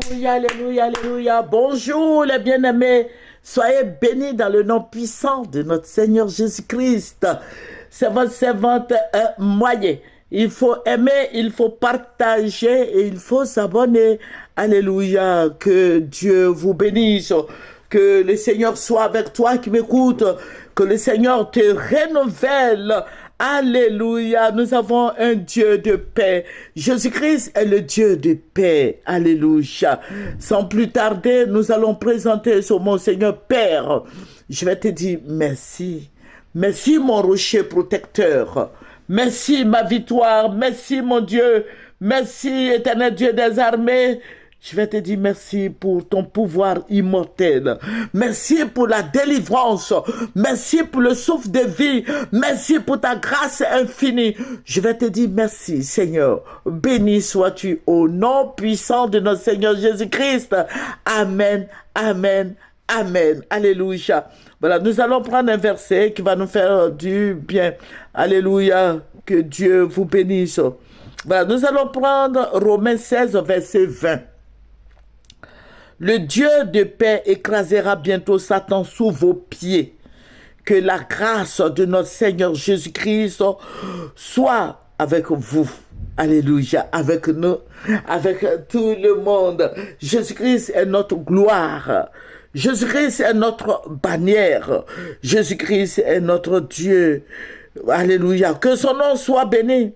Alléluia, alléluia, alléluia. Bonjour les bien-aimés. Soyez bénis dans le nom puissant de notre Seigneur Jésus-Christ. C'est votre servante moyen. Il faut aimer, il faut partager et il faut s'abonner. Alléluia. Que Dieu vous bénisse. Que le Seigneur soit avec toi qui m'écoute. Que le Seigneur te renouvelle. Alléluia, nous avons un Dieu de paix. Jésus-Christ est le Dieu de paix. Alléluia. Sans plus tarder, nous allons présenter sur mon Seigneur Père. Je vais te dire merci. Merci mon rocher protecteur. Merci ma victoire. Merci mon Dieu. Merci éternel Dieu des armées. Je vais te dire merci pour ton pouvoir immortel. Merci pour la délivrance. Merci pour le souffle de vie. Merci pour ta grâce infinie. Je vais te dire merci, Seigneur. Béni sois-tu au nom puissant de notre Seigneur Jésus-Christ. Amen, amen, amen. Alléluia. Voilà, nous allons prendre un verset qui va nous faire du bien. Alléluia. Que Dieu vous bénisse. Voilà, nous allons prendre Romains 16, verset 20. Le Dieu de paix écrasera bientôt Satan sous vos pieds. Que la grâce de notre Seigneur Jésus-Christ soit avec vous. Alléluia, avec nous, avec tout le monde. Jésus-Christ est notre gloire. Jésus-Christ est notre bannière. Jésus-Christ est notre Dieu. Alléluia. Que son nom soit béni.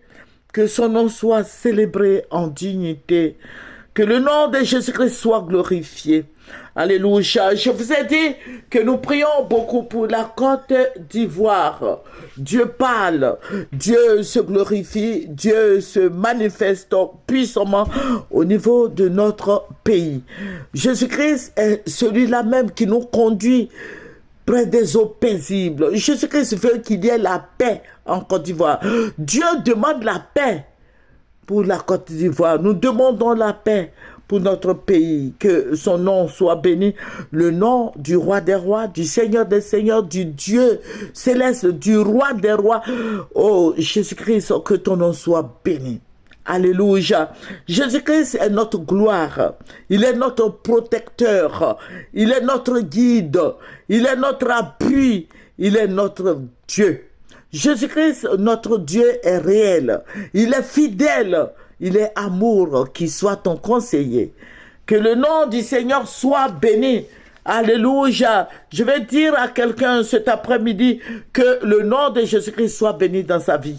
Que son nom soit célébré en dignité. Que le nom de Jésus-Christ soit glorifié. Alléluia. Je vous ai dit que nous prions beaucoup pour la Côte d'Ivoire. Dieu parle, Dieu se glorifie, Dieu se manifeste puissamment au niveau de notre pays. Jésus-Christ est celui-là même qui nous conduit près des eaux paisibles. Jésus-Christ veut qu'il y ait la paix en Côte d'Ivoire. Dieu demande la paix pour la Côte d'Ivoire. Nous demandons la paix pour notre pays. Que son nom soit béni. Le nom du roi des rois, du Seigneur des seigneurs, du Dieu céleste, du roi des rois. Oh Jésus-Christ, que ton nom soit béni. Alléluia. Jésus-Christ est notre gloire. Il est notre protecteur. Il est notre guide. Il est notre appui. Il est notre Dieu. Jésus-Christ, notre Dieu, est réel. Il est fidèle. Il est amour, qui soit ton conseiller. Que le nom du Seigneur soit béni. Alléluia. Je vais dire à quelqu'un cet après-midi que le nom de Jésus-Christ soit béni dans sa vie.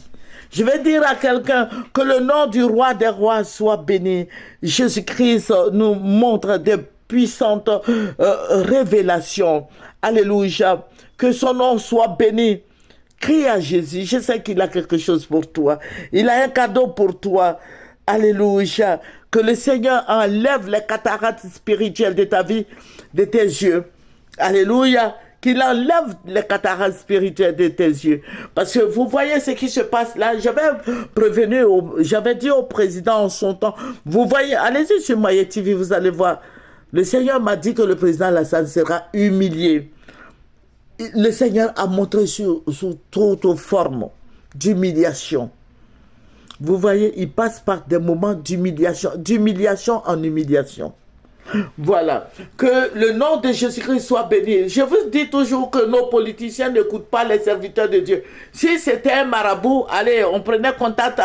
Je vais dire à quelqu'un que le nom du roi des rois soit béni. Jésus-Christ nous montre des puissantes révélations. Alléluia. Que son nom soit béni. Crie à Jésus, je sais qu'il a quelque chose pour toi. Il a un cadeau pour toi. Alléluia. Que le Seigneur enlève les cataractes spirituelles de ta vie, de tes yeux. Alléluia. Qu'il enlève les cataractes spirituelles de tes yeux. Parce que vous voyez ce qui se passe là. J'avais dit au président en son temps, vous voyez, allez-y sur Maya TV, vous allez voir. Le Seigneur m'a dit que le président Alassane sera humilié. Le Seigneur a montré sous toute forme d'humiliation. Vous voyez, il passe par des moments d'humiliation en humiliation. Voilà. Que le nom de Jésus-Christ soit béni. Je vous dis toujours que nos politiciens n'écoutent pas les serviteurs de Dieu. Si c'était un marabout, allez, on prenait contact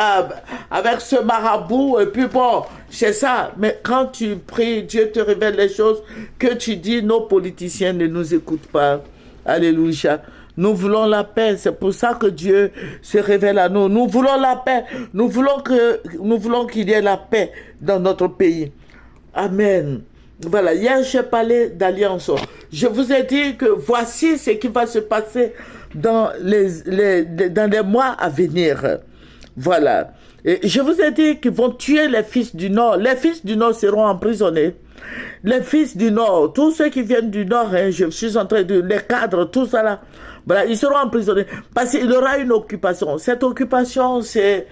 avec ce marabout et puis bon, c'est ça. Mais quand tu pries, Dieu te révèle les choses que tu dis, nos politiciens ne nous écoutent pas. Alléluia. Nous voulons la paix. C'est pour ça que Dieu se révèle à nous. Nous voulons la paix. Nous voulons qu'il y ait la paix dans notre pays. Amen. Voilà. Hier, j'ai parlé d'alliance. Je vous ai dit que voici ce qui va se passer dans les mois à venir. Voilà. Et je vous ai dit qu'ils vont tuer les fils du Nord. Les fils du Nord seront emprisonnés. Les fils du Nord, tous ceux qui viennent du Nord, hein, je suis en train de... Les cadres, tout ça là, voilà, ils seront emprisonnés. Parce qu'il y aura une occupation. Cette occupation, c'est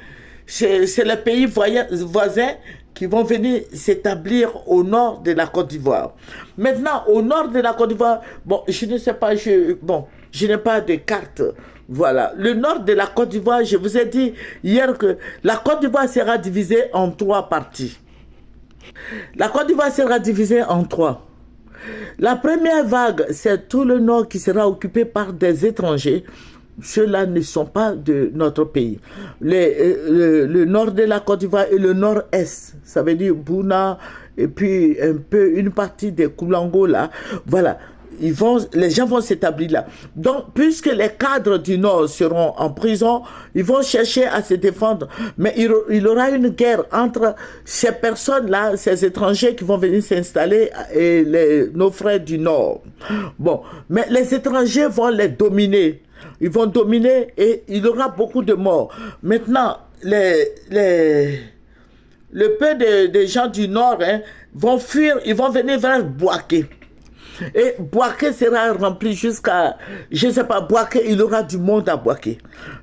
les pays voisins qui vont venir s'établir au nord de la Côte d'Ivoire. Maintenant, au nord de la Côte d'Ivoire, bon, je ne sais pas, je n'ai pas de carte. Voilà. Le nord de la Côte d'Ivoire, je vous ai dit hier que la Côte d'Ivoire sera divisée en 3 parties. La Côte d'Ivoire sera divisée en trois. La première vague, c'est tout le nord qui sera occupé par des étrangers. Ceux-là ne sont pas de notre pays. Le nord de la Côte d'Ivoire et le nord-est, ça veut dire Bouna et puis un peu une partie des Koulango là. Voilà. Les gens vont s'établir là. Donc, puisque les cadres du Nord seront en prison, ils vont chercher à se défendre. Mais il y aura une guerre entre ces personnes-là, ces étrangers qui vont venir s'installer et nos frères du Nord. Bon, mais les étrangers vont les dominer. Ils vont dominer et il y aura beaucoup de morts. Maintenant, le peu de gens du Nord vont fuir, ils vont venir vers Bouaké. Et Bouaké sera rempli jusqu'à, je ne sais pas, Bouaké, il y aura du monde à Bouaké.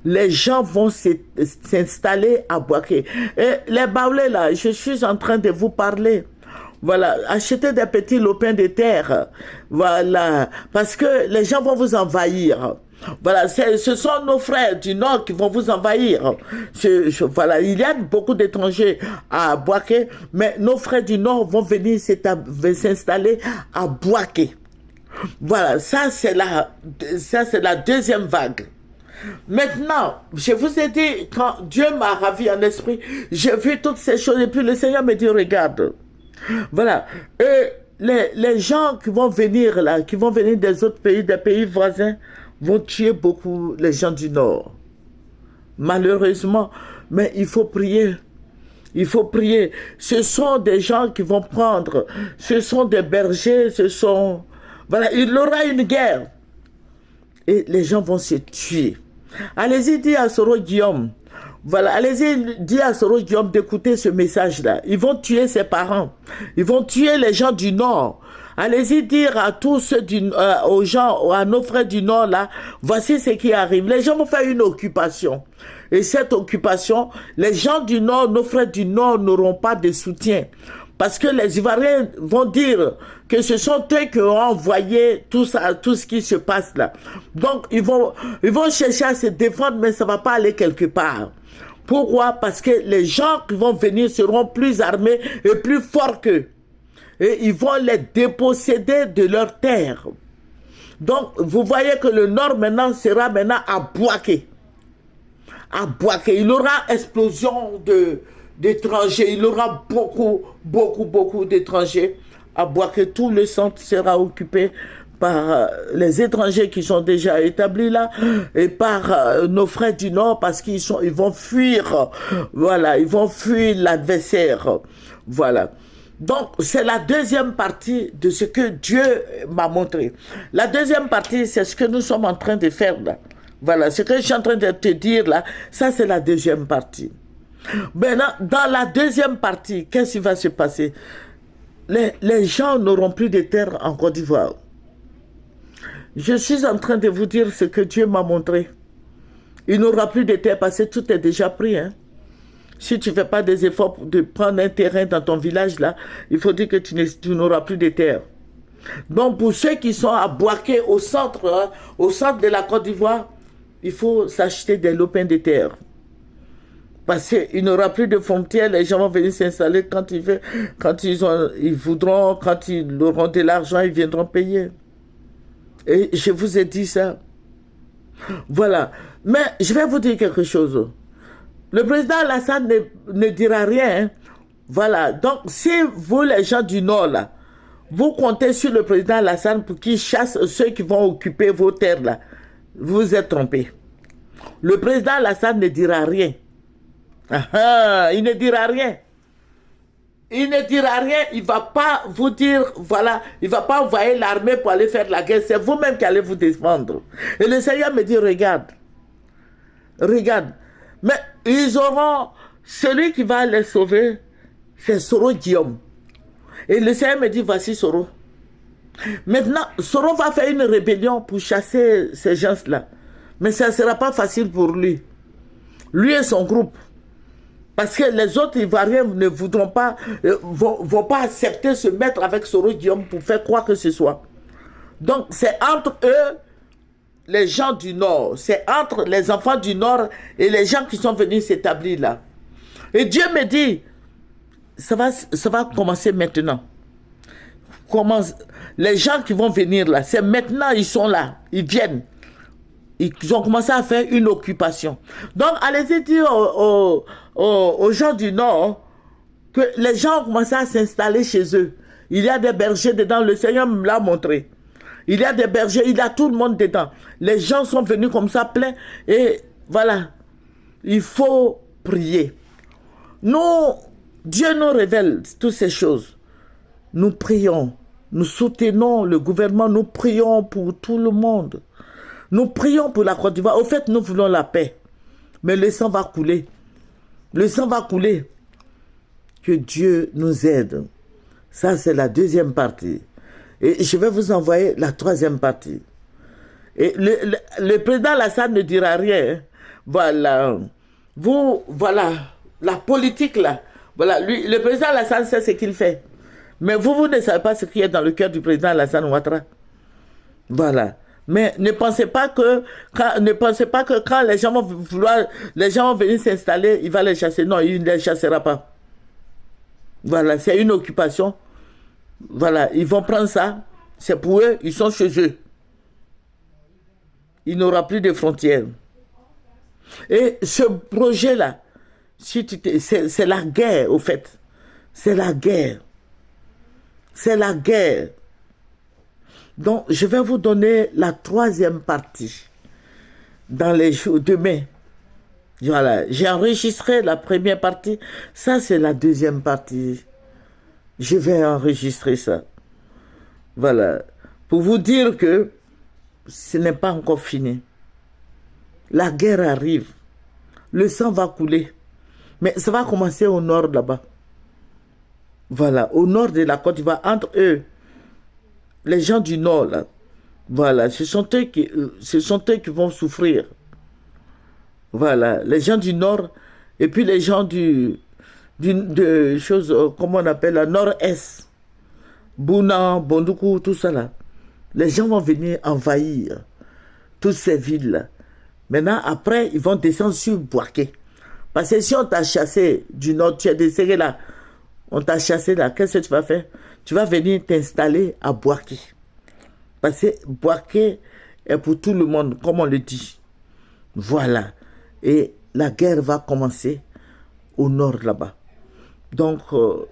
Les gens vont s'installer à Bouaké. Et les Baoulés là, je suis en train de vous parler. Voilà, achetez des petits lopins de terre. Voilà, parce que les gens vont vous envahir. Voilà, ce sont nos frères du Nord qui vont vous envahir. Voilà, il y a beaucoup d'étrangers à Bouaké, mais nos frères du Nord vont venir s'installer à Bouaké. Voilà, ça c'est la deuxième vague. Maintenant, je vous ai dit, quand Dieu m'a ravi en esprit, j'ai vu toutes ces choses et puis le Seigneur me dit, regarde, voilà, et les gens qui vont venir là, qui vont venir des autres pays, des pays voisins, vont tuer beaucoup les gens du Nord. Malheureusement, mais il faut prier. Il faut prier. Ce sont des gens qui vont prendre, ce sont des bergers, Voilà, il y aura une guerre. Et les gens vont se tuer. Allez-y, dis à Soro Guillaume. Voilà, allez-y, dis à Soro Guillaume d'écouter ce message-là. Ils vont tuer ses parents. Ils vont tuer les gens du Nord. Allez-y dire à tous ceux aux gens, à nos frères du Nord là, voici ce qui arrive. Les gens vont faire une occupation. Et cette occupation, les gens du Nord, nos frères du Nord n'auront pas de soutien. Parce que les Ivoiriens vont dire que ce sont eux qui ont envoyé tout ce qui se passe là. Donc, ils vont chercher à se défendre, mais ça ne va pas aller quelque part. Pourquoi? Parce que les gens qui vont venir seront plus armés et plus forts qu'eux. Et ils vont les déposséder de leurs terres. Donc, vous voyez que le Nord maintenant sera à Bouaké. À Bouaké. Il y aura explosion d'étrangers. Il y aura beaucoup d'étrangers. À Bouaké, tout le centre sera occupé par les étrangers qui sont déjà établis là et par nos frères du Nord parce qu'ils vont fuir. Voilà, ils vont fuir l'adversaire. Voilà. Donc, c'est la deuxième partie de ce que Dieu m'a montré. La deuxième partie, c'est ce que nous sommes en train de faire là. Voilà, ce que je suis en train de te dire là, ça c'est la deuxième partie. Maintenant, dans la deuxième partie, qu'est-ce qui va se passer? Les gens n'auront plus de terre en Côte d'Ivoire. Je suis en train de vous dire ce que Dieu m'a montré. Il n'aura plus de terre parce que tout est déjà pris, hein. Si tu ne fais pas des efforts de prendre un terrain dans ton village, là, il faut dire que tu n'auras plus de terre. Donc, pour ceux qui sont à Bouaké, au centre de la Côte d'Ivoire, il faut s'acheter des lopins de terre. Parce qu'il n'aura plus de frontières, les gens vont venir s'installer quand ils veulent, quand ils voudront, quand ils auront de l'argent, ils viendront payer. Et je vous ai dit ça. Voilà. Mais je vais vous dire quelque chose. Le président Alassane ne dira rien. Hein. Voilà. Donc, si vous, les gens du Nord, là, vous comptez sur le président Alassane pour qu'il chasse ceux qui vont occuper vos terres, là, vous êtes trompés. Le président Alassane ne dira rien. Il ne dira rien. Il ne dira rien, il ne va pas vous dire, voilà, il ne va pas envoyer l'armée pour aller faire la guerre. C'est vous-même qui allez vous défendre. Et le Seigneur me dit, regarde. Mais ils auront, celui qui va les sauver, c'est Soro Guillaume. Et le Seigneur me dit, voici Soro. Maintenant, Soro va faire une rébellion pour chasser ces gens-là. Mais ça ne sera pas facile pour lui. Lui et son groupe. Parce que les autres Ivoiriens ne voudront pas, vont pas accepter se mettre avec Soro Guillaume pour faire quoi que ce soit. Donc, c'est entre eux, les gens du Nord, c'est entre les enfants du Nord et les gens qui sont venus s'établir là. Et Dieu me dit, ça va commencer maintenant. Les gens qui vont venir là, c'est maintenant, ils sont là, ils viennent. Ils ont commencé à faire une occupation. Donc, allez-y dire aux gens du Nord que les gens ont commencé à s'installer chez eux. Il y a des bergers dedans, le Seigneur me l'a montré. Il y a des bergers, il y a tout le monde dedans. Les gens sont venus comme ça plein. Et voilà, il faut prier. Dieu nous révèle toutes ces choses. Nous prions, nous soutenons le gouvernement, nous prions pour tout le monde. Nous prions pour la Côte d'Ivoire. Au fait, nous voulons la paix. Mais le sang va couler. Le sang va couler. Que Dieu nous aide. Ça, c'est la deuxième partie. Et je vais vous envoyer la troisième partie. Et le président Alassane ne dira rien. Voilà. Voilà. La politique, là. Voilà. Lui, le président Alassane sait ce qu'il fait. Mais vous ne savez pas ce qu'il y a dans le cœur du président Alassane Ouattara. Voilà. Mais ne pensez pas que quand les gens vont venir s'installer, il va les chasser. Non, il ne les chassera pas. Voilà, c'est une occupation. Voilà, ils vont prendre ça. C'est pour eux, ils sont chez eux. Il n'aura plus de frontières. Et ce projet-là, c'est la guerre, au fait. C'est la guerre. C'est la guerre. Donc, je vais vous donner la troisième partie dans les jours demain. Voilà, j'ai enregistré la première partie. Ça, c'est la deuxième partie. Je vais enregistrer ça. Voilà. Pour vous dire que ce n'est pas encore fini. La guerre arrive. Le sang va couler. Mais ça va commencer au nord là-bas. Voilà, au nord de la Côte d'Ivoire, entre eux. Les gens du Nord, là, voilà, ce sont eux qui vont souffrir. Voilà, les gens du Nord, et puis les gens comment on appelle, la Nord-Est, Bouna, Bondoukou, tout ça là. Les gens vont venir envahir toutes ces villes-là. Maintenant, après, ils vont descendre sur Bouaké. Parce que si on t'a chassé du Nord, tu es desserré là, on t'a chassé là, qu'est-ce que tu vas faire? Tu vas venir t'installer à Bouaké. Parce que Bouaké est pour tout le monde, comme on le dit. Voilà. Et la guerre va commencer au nord là-bas. Donc,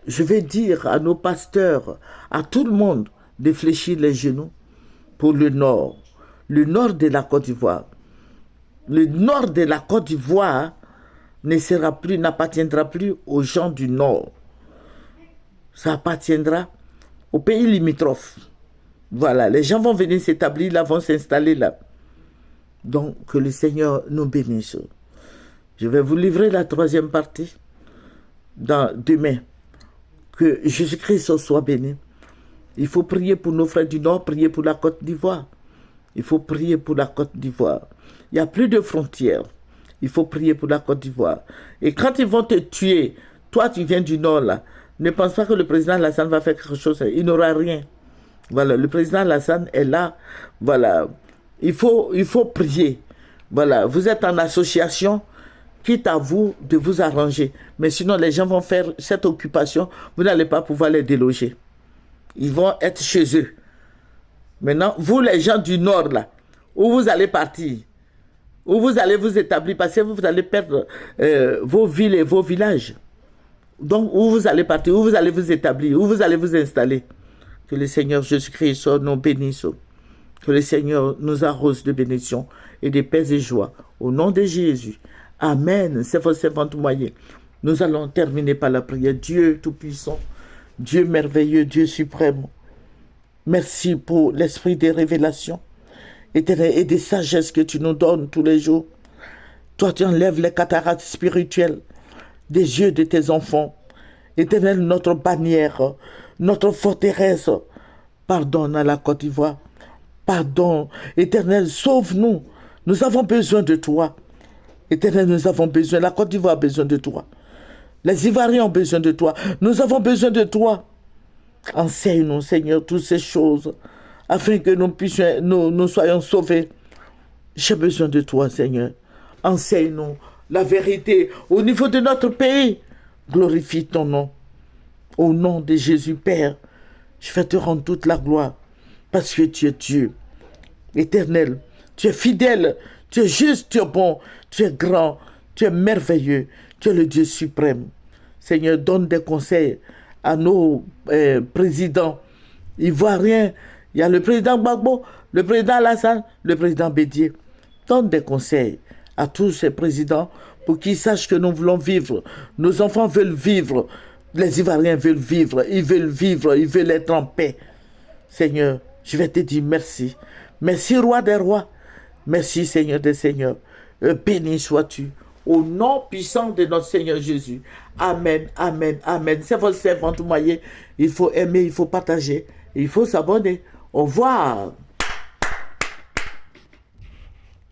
je vais dire à nos pasteurs, à tout le monde, de fléchir les genoux pour le nord de la Côte d'Ivoire. Le nord de la Côte d'Ivoire n'appartiendra plus aux gens du nord. Ça appartiendra aux pays limitrophes. Voilà, les gens vont venir s'établir là, vont s'installer là. Donc, que le Seigneur nous bénisse. Je vais vous livrer la troisième partie demain. Que Jésus-Christ soit béni. Il faut prier pour nos frères du Nord, prier pour la Côte d'Ivoire. Il faut prier pour la Côte d'Ivoire. Il n'y a plus de frontières. Il faut prier pour la Côte d'Ivoire. Et quand ils vont te tuer, toi tu viens du Nord là, ne pense pas que le président Alassane va faire quelque chose. Il n'aura rien. Voilà, le président Alassane est là. Voilà, il faut prier. Voilà, vous êtes en association, quitte à vous de vous arranger. Mais sinon, les gens vont faire cette occupation. Vous n'allez pas pouvoir les déloger. Ils vont être chez eux. Maintenant, vous les gens du Nord là, où vous allez partir, où vous allez vous établir, parce que vous allez perdre vos villes et vos villages. Donc, où vous allez partir, où vous allez vous établir, où vous allez vous installer. Que le Seigneur Jésus-Christ nous bénisse. Que le Seigneur nous arrose de bénédictions et de paix et joie. Au nom de Jésus. Amen. C'est votre servante moyen. Nous allons terminer par la prière. Dieu Tout-Puissant, Dieu merveilleux, Dieu suprême. Merci pour l'esprit des révélations et des sagesses que tu nous donnes tous les jours. Toi, tu enlèves les cataractes spirituelles des yeux de tes enfants. Éternel, notre bannière, notre forteresse, pardonne à la Côte d'Ivoire. Pardon, Éternel, sauve-nous. Nous avons besoin de toi. Éternel, nous avons besoin. La Côte d'Ivoire a besoin de toi. Les Ivoiriens ont besoin de toi. Nous avons besoin de toi. Enseigne-nous, Seigneur, toutes ces choses, afin que nous soyons sauvés. J'ai besoin de toi, Seigneur. Enseigne-nous la vérité au niveau de notre pays. Glorifie ton nom. Au nom de Jésus, Père, je vais te rendre toute la gloire parce que tu es Dieu éternel, tu es fidèle, tu es juste, tu es bon, tu es grand, tu es merveilleux, tu es le Dieu suprême. Seigneur, donne des conseils à nos présidents ivoiriens. Il y a le président Gbagbo, le président Alassane, le président Bédié. Donne des conseils à tous ces présidents pour qu'ils sachent que nous voulons vivre. Nos enfants veulent vivre. Les Ivoiriens veulent vivre. Ils veulent être en paix. Seigneur, je vais te dire merci. Merci, roi des rois. Merci, Seigneur des seigneurs. Béni sois-tu. Au nom puissant de notre Seigneur Jésus. Amen, amen, amen. C'est votre servante Moyen. Il faut aimer, il faut partager, il faut s'abonner. Au revoir.